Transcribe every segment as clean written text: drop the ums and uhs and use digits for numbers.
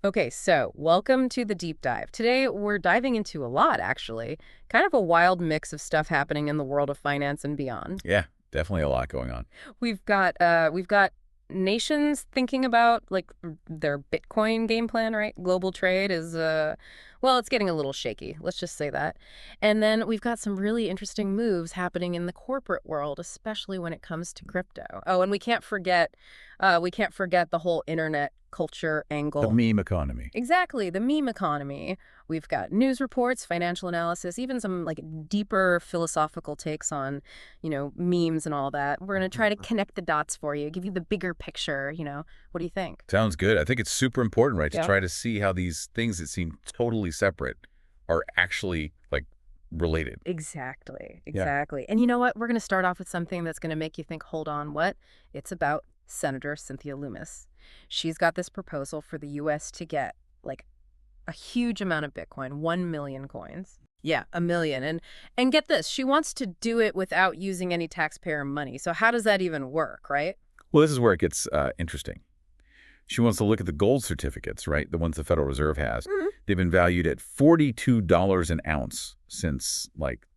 Okay, so welcome to the deep dive. Today, we're diving into a lot, actually. Kind of a wild mix of stuff happening in the world of finance and beyond. Yeah, definitely a lot going on. We've got nations thinking about like their Bitcoin game plan, right? Global trade is well, it's getting a little shaky. Let's just say that. And then we've got some really interesting moves happening in the corporate world, especially when it comes to crypto. Oh, and we can't forget the whole internet culture The angle. meme economy. Exactly, the meme economy. We've got news reports, financial analysis, even some like deeper philosophical takes on, memes and all that. We're going to try to connect the dots for you, give you the bigger picture. What do you think? Sounds good. I think it's super important, right, to Yeah. try to see how these things that seem totally separate are actually, like, related. Exactly, Yeah. exactly. And you know what? We're going to start off with something that's going to make you think, hold on, what? It's about Senator Cynthia Loomis. She's got this proposal for the U.S. to get like a huge amount of Bitcoin, 1 million coins. Yeah, a million. And get this, she wants to do it without using any taxpayer money. So how does that even work, right? Well, this is where it gets interesting. She wants to look at the gold certificates, right, the ones the Federal Reserve has. Mhm. They've been valued at $42 an ounce since, like,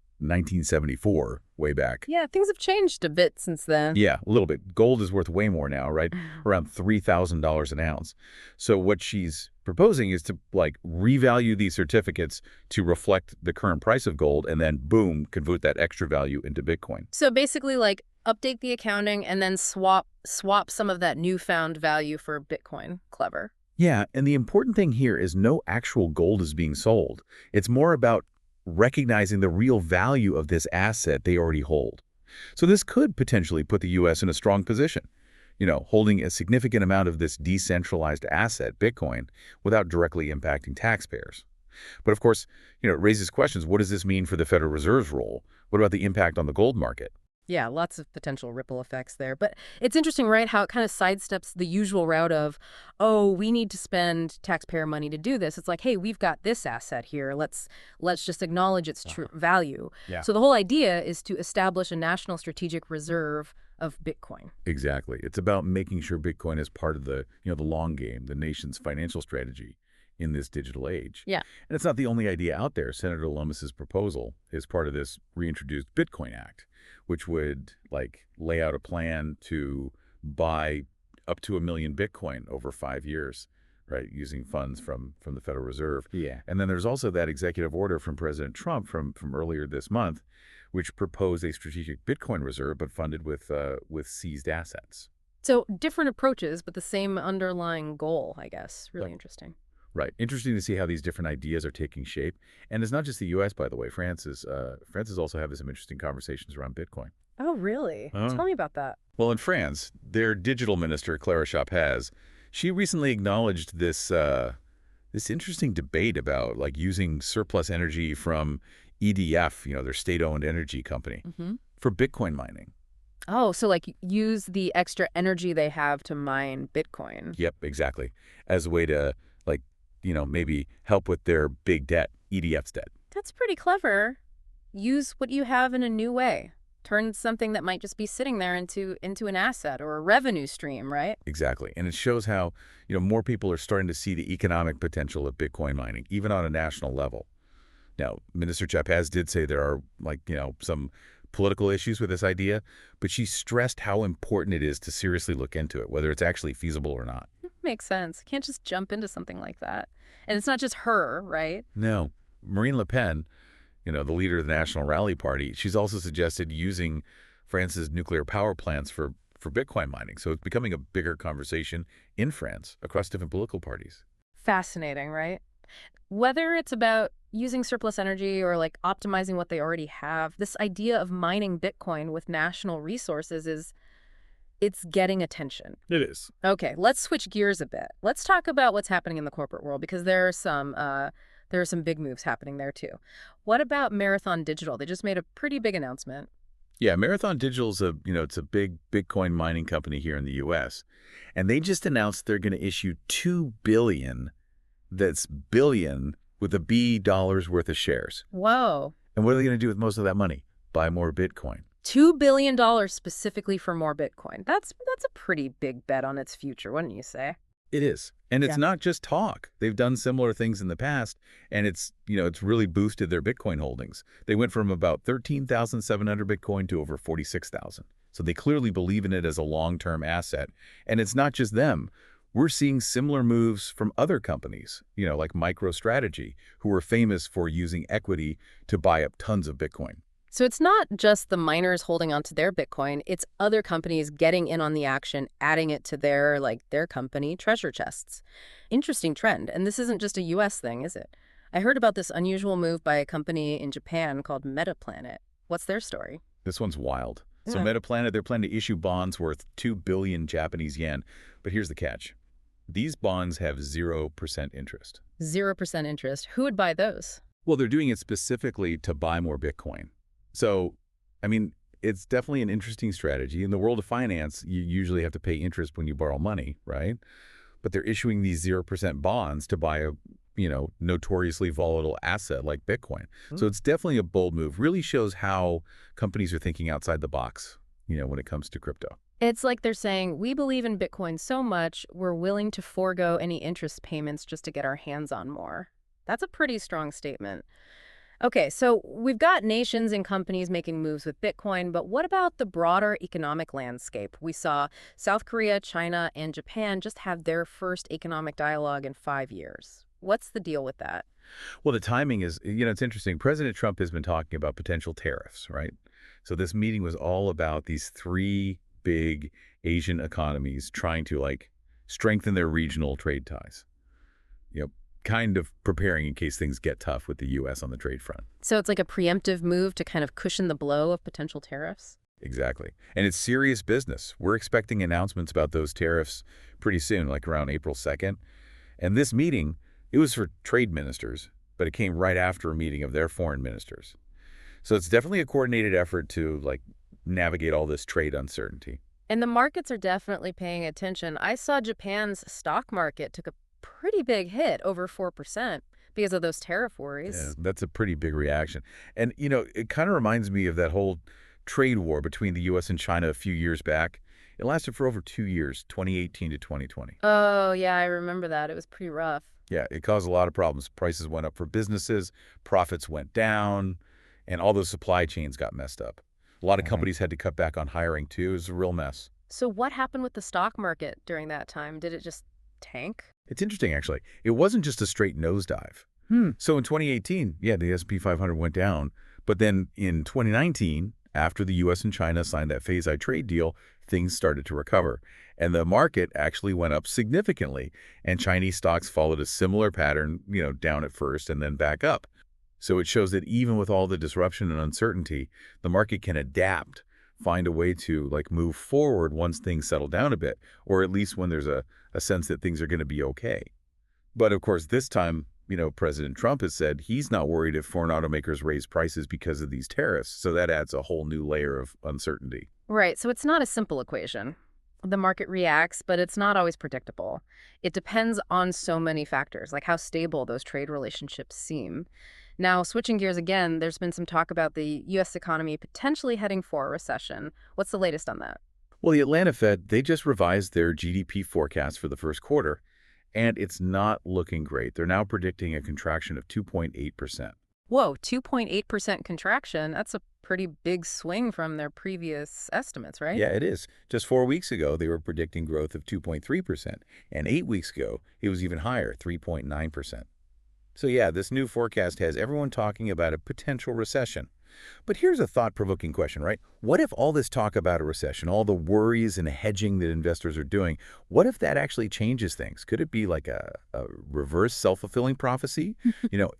1974, way back. Yeah, things have changed a bit since then. Yeah, a little bit. Gold is worth way more now, right? Around $3,000 an ounce. So what she's proposing is to, like, revalue these certificates to reflect the current price of gold and then, boom, convert that extra value into Bitcoin. So basically like update the accounting and then swap some of that newfound value for Bitcoin. Clever. Yeah, and the important thing here is no actual gold is being sold. It's more about recognizing the real value of this asset they already hold. So this could potentially put the U.S. in a strong position, holding a significant amount of this decentralized asset, Bitcoin, without directly impacting taxpayers. But of course, it raises questions. What does this mean for the Federal Reserve's role? What about the impact on the gold market? Yeah, lots of potential ripple effects there. But it's interesting, right, how it kind of sidesteps the usual route of, oh, we need to spend taxpayer money to do this. It's like, hey, we've got this asset here. Let's just acknowledge its true value. Yeah. So the whole idea is to establish a national strategic reserve of Bitcoin. Exactly. It's about making sure Bitcoin is part of the long game, the nation's financial strategy in this digital age. Yeah. And it's not the only idea out there. Senator Lummis's proposal is part of this reintroduced Bitcoin Act, which would, like, lay out a plan to buy up to 1 million Bitcoin over 5 years, right, using funds from the Federal Reserve. Yeah. And then there's also that executive order from President Trump from earlier this month, which proposed a strategic Bitcoin reserve, but funded with seized assets. So different approaches, but the same underlying goal, I guess. Really Right. interesting. Right. Interesting to see how these different ideas are taking shape. And it's not just the U.S., by the way. France is also having some interesting conversations around Bitcoin. Oh, really? Uh, Tell me about that. well, in France, their digital minister, Clara Chapaz, she recently acknowledged this interesting debate about, like, using surplus energy from EDF, their state-owned energy company, Hmm. for Bitcoin mining. Oh, so like use the extra energy they have to mine Bitcoin. Yep, exactly. As a way to, like, maybe help with their big debt, EDF's debt. That's pretty clever. Use what you have in a new way. Turn something that might just be sitting there into an asset or a revenue stream, right? Exactly. And it shows how, more people are starting to see the economic potential of Bitcoin mining, even on a national level. Now, Minister Chapaz did say there are, like, some political issues with this idea, but she stressed how important it is to seriously look into it, whether it's actually feasible or not. Makes sense. Can't just jump into something like that. And it's not just her, right? No. Marine Le Pen, the leader of the National Rally Party, she's also suggested using France's nuclear power plants for Bitcoin mining. So it's becoming a bigger conversation in France across different political parties. Fascinating, right? Whether it's about using surplus energy or like optimizing what they already have, this idea of mining Bitcoin with national resources it's getting attention. It is. Okay, let's switch gears a bit. Let's talk about what's happening in the corporate world because there are some big moves happening there too. What about Marathon Digital? They just made a pretty big announcement. Yeah, Marathon Digital's it's a big Bitcoin mining company here in the U.S. And they just announced they're going to issue $2 billion, that's billion with a B, dollars worth of shares. Whoa. And what are they going to do with most of that money? Buy more Bitcoin. $2 billion specifically for more Bitcoin. That's a pretty big bet on its future, wouldn't you say? It is. And it's Yeah. not just talk. They've done similar things in the past, and it's really boosted their Bitcoin holdings. They went from about 13,700 Bitcoin to over 46,000. So they clearly believe in it as a long-term asset. And it's not just them. We're seeing similar moves from other companies, like MicroStrategy, who are famous for using equity to buy up tons of Bitcoin. So it's not just the miners holding onto their Bitcoin, it's other companies getting in on the action, adding it to their company treasure chests. Interesting trend. And this isn't just a US thing, is it? I heard about this unusual move by a company in Japan called Metaplanet. What's their story? This one's wild. So Yeah. Metaplanet, they're planning to issue bonds worth 2 billion Japanese yen. But here's the catch. These bonds have 0% interest. 0% interest. Who would buy those? Well, they're doing it specifically to buy more Bitcoin. So, I mean, it's definitely an interesting strategy. In the world of finance, you usually have to pay interest when you borrow money, right? But they're issuing these 0% bonds to buy a, notoriously volatile asset like Bitcoin. So it's definitely a bold move. Really shows how companies are thinking outside the box, when it comes to crypto. It's like they're saying, we believe in Bitcoin so much, we're willing to forego any interest payments just to get our hands on more. That's a pretty strong statement. Okay, so we've got nations and companies making moves with Bitcoin, but what about the broader economic landscape? We saw South Korea, China, and Japan just have their first economic dialogue in 5 years. What's the deal with that? Well, the timing is, it's interesting. President Trump has been talking about potential tariffs, right? So this meeting was all about these three big Asian economies trying to strengthen their regional trade ties. You know, kind of preparing in case things get tough with the U.S. on the trade front. So it's like a preemptive move to kind of cushion the blow of potential tariffs? Exactly. And it's serious business. We're expecting announcements about those tariffs pretty soon, like around April 2nd. And this meeting, it was for trade ministers, but it came right after a meeting of their foreign ministers. So it's definitely a coordinated effort to navigate all this trade uncertainty. And the markets are definitely paying attention. I saw Japan's stock market took a pretty big hit, over 4%, because of those tariff Yeah, worries. that's a pretty big reaction. And, it kind of reminds me of that whole trade war between the U.S. and China a few years back. It lasted for over 2 years, 2018 to 2020. Oh, yeah, I remember that. It was pretty rough. Yeah, it caused a lot of problems. Prices went up for businesses, profits went down, and all those supply chains got messed up. A lot of companies had to cut back on hiring, too. It was a real mess. So what happened with the stock market during that time? Did it just tank? It's interesting, actually. It wasn't just a straight nosedive. So in 2018, yeah, the S&P 500 went down. But then in 2019, after the U.S. and China signed that Phase I trade deal, things started to recover. And the market actually went up significantly. And Chinese stocks followed a similar pattern, down at first and then back up. So it shows that even with all the disruption and uncertainty, the market can adapt, find a way to move forward once things settle down a bit, or at least when there's a sense that things are going to be okay. But of course, this time, President Trump has said he's not worried if foreign automakers raise prices because of these tariffs. So that adds a whole new layer of uncertainty. Right, so it's not a simple equation. The market reacts, but it's not always predictable. It depends on so many factors, like how stable those trade relationships seem. Now, switching gears again, there's been some talk about the U.S. economy potentially heading for a recession. What's the latest on that? Well, the Atlanta Fed, they just revised their GDP forecast for the first quarter, and it's not looking great. They're now predicting a contraction of 2.8%. Whoa, 2.8% contraction. That's a pretty big swing from their previous estimates, right? Yeah, it is. Just 4 weeks ago, they were predicting growth of 2.3%, and 8 weeks ago, it was even higher, 3.9%. So yeah, this new forecast has everyone talking about a potential recession. But here's a thought-provoking question, right? What if all this talk about a recession, all the worries and hedging that investors are doing, what if that actually changes things? Could it be like a reverse self-fulfilling prophecy?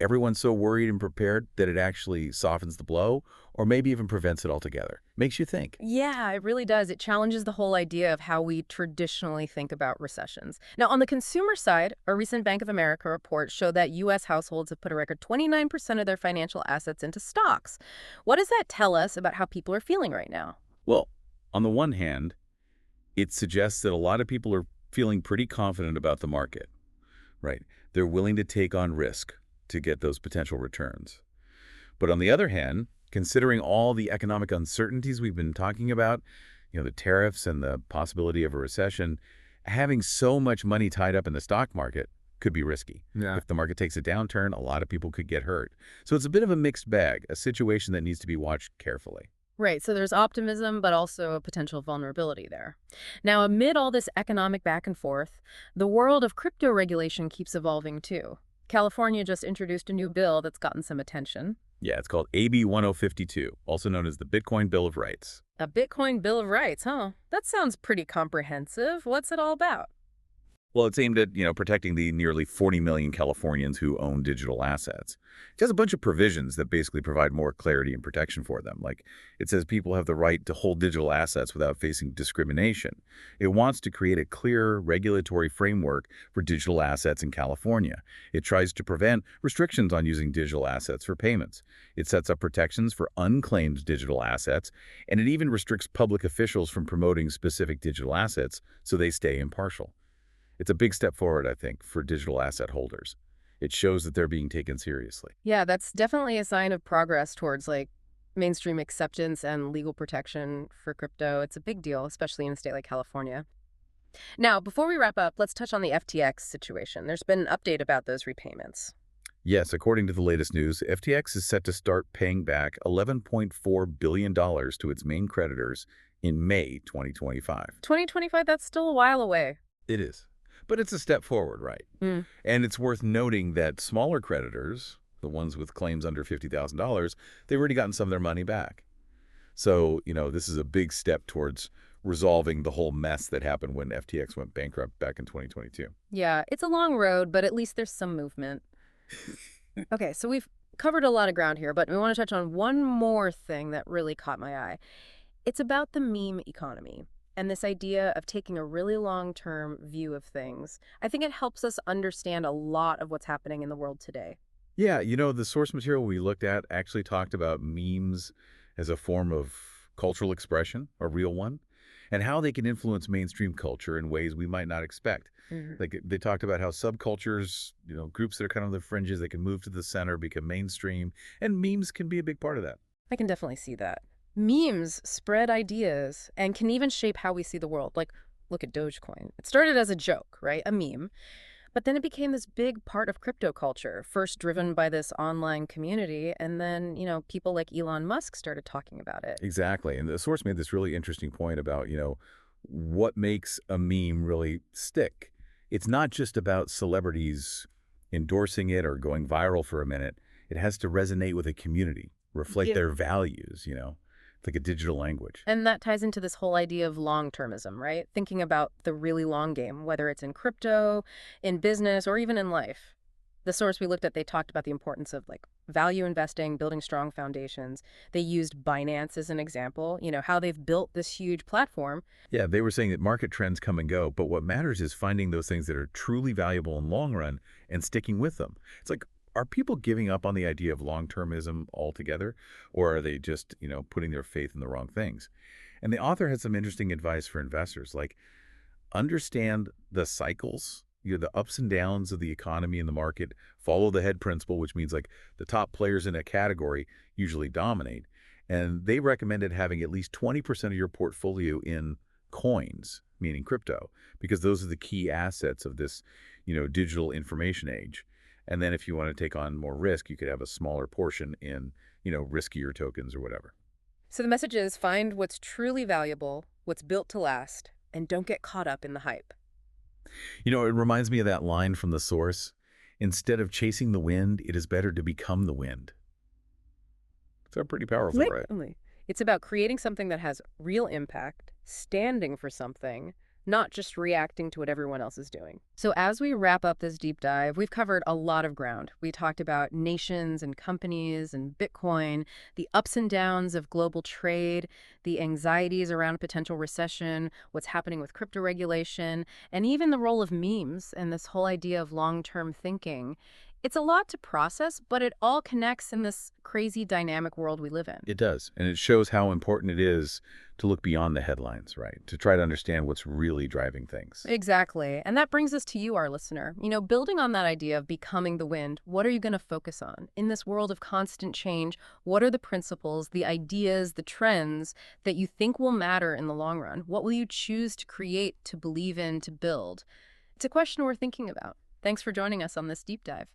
Everyone's so worried and prepared that it actually softens the blow, or maybe even prevents it altogether. Makes you think. Yeah, it really does. It challenges the whole idea of how we traditionally think about recessions. Now, on the consumer side, a recent Bank of America report showed that U.S. households have put a record 29% of their financial assets into stocks. What does that tell us about how people are feeling right now? Well, on the one hand, it suggests that a lot of people are feeling pretty confident about the market, right? They're willing to take on risk to get those potential returns. But on the other hand, considering all the economic uncertainties we've been talking about, the tariffs and the possibility of a recession, Having so much money tied up in the stock market could be risky. Yeah. If the market takes a downturn, a lot of people could get hurt. So it's a bit of a mixed bag, a situation that needs to be watched carefully. Right, so there's optimism, but also a potential vulnerability there. Now, amid all this economic back and forth, the world of crypto regulation keeps evolving too. California just introduced a new bill that's gotten some attention. Yeah, it's called AB 1052, also known as the Bitcoin Bill of Rights. A Bitcoin Bill of Rights, huh? That sounds pretty comprehensive. What's it all about? Well, it's aimed at, protecting the nearly 40 million Californians who own digital assets. It has a bunch of provisions that basically provide more clarity and protection for them. Like, it says people have the right to hold digital assets without facing discrimination. It wants to create a clear regulatory framework for digital assets in California. It tries to prevent restrictions on using digital assets for payments. It sets up protections for unclaimed digital assets, and it even restricts public officials from promoting specific digital assets so they stay impartial. It's a big step forward, I think, for digital asset holders. It shows that they're being taken seriously. Yeah, that's definitely a sign of progress towards mainstream acceptance and legal protection for crypto. It's a big deal, especially in a state like California. Now, before we wrap up, let's touch on the FTX situation. There's been an update about those repayments. Yes, according to the latest news, FTX is set to start paying back $11.4 billion to its main creditors in May 2025. 2025, that's still a while away. It is. But it's a step forward, right? Mm. And it's worth noting that smaller creditors, the ones with claims under $50,000, they've already gotten some of their money back. So, this is a big step towards resolving the whole mess that happened when FTX went bankrupt back in 2022. Yeah, it's a long road, but at least there's some movement. Okay, so we've covered a lot of ground here, but we want to touch on one more thing that really caught my eye. It's about the meme economy and this idea of taking a really long-term view of things. I think it helps us understand a lot of what's happening in the world today. Yeah, the source material we looked at actually talked about memes as a form of cultural expression, a real one, and how they can influence mainstream culture in ways we might not expect. Mhm. Like, they talked about how subcultures, groups that are kind of the fringes, they can move to the center, become mainstream, and memes can be a big part of that. I can definitely see that. Memes spread ideas and can even shape how we see the world. Like, look at Dogecoin. It started as a joke, right? A meme. But then it became this big part of crypto culture, first driven by this online community. And then, people like Elon Musk started talking about it. Exactly. And the source made this really interesting point about, what makes a meme really stick. It's not just about celebrities endorsing it or going viral for a minute. It has to resonate with a community, reflect Yeah. their values. It's like a digital language. And that ties into this whole idea of long-termism, right? Thinking about the really long game, whether it's in crypto, in business, or even in life. The source we looked at, they talked about the importance of value investing, building strong foundations. They used Binance as an example, how they've built this huge platform. Yeah, they were saying that market trends come and go, but what matters is finding those things that are truly valuable in long run and sticking with them. It's like, are people giving up on the idea of long-termism altogether, or are they just, putting their faith in the wrong things? And the author had some interesting advice for investors, like understand the cycles, the ups and downs of the economy and the market, follow the head principle, which means like the top players in a category usually dominate. And they recommended having at least 20% of your portfolio in coins, meaning crypto, because those are the key assets of this, digital information age. And then if you want to take on more risk, you could have a smaller portion in, riskier tokens or whatever. So the message is find what's truly valuable, what's built to last, and don't get caught up in the hype. It reminds me of that line from the source. Instead of chasing the wind, it is better to become the wind. It's pretty powerful, right? Literally. It's about creating something that has real impact, standing for something, not just reacting to what everyone else is doing. So as we wrap up this deep dive, we've covered a lot of ground. We talked about nations and companies and Bitcoin, the ups and downs of global trade, the anxieties around a potential recession, what's happening with crypto regulation, and even the role of memes and this whole idea of long-term thinking. It's a lot to process, but it all connects in this crazy dynamic world we live in. It does, and it shows how important it is to look beyond the headlines, right? To try to understand what's really driving things. Exactly. And that brings us to you, our listener. Building on that idea of becoming the wind, what are you going to focus on? In this world of constant change, what are the principles, the ideas, the trends that you think will matter in the long run? What will you choose to create, to believe in, to build? It's a question we're thinking about. Thanks for joining us on this deep dive.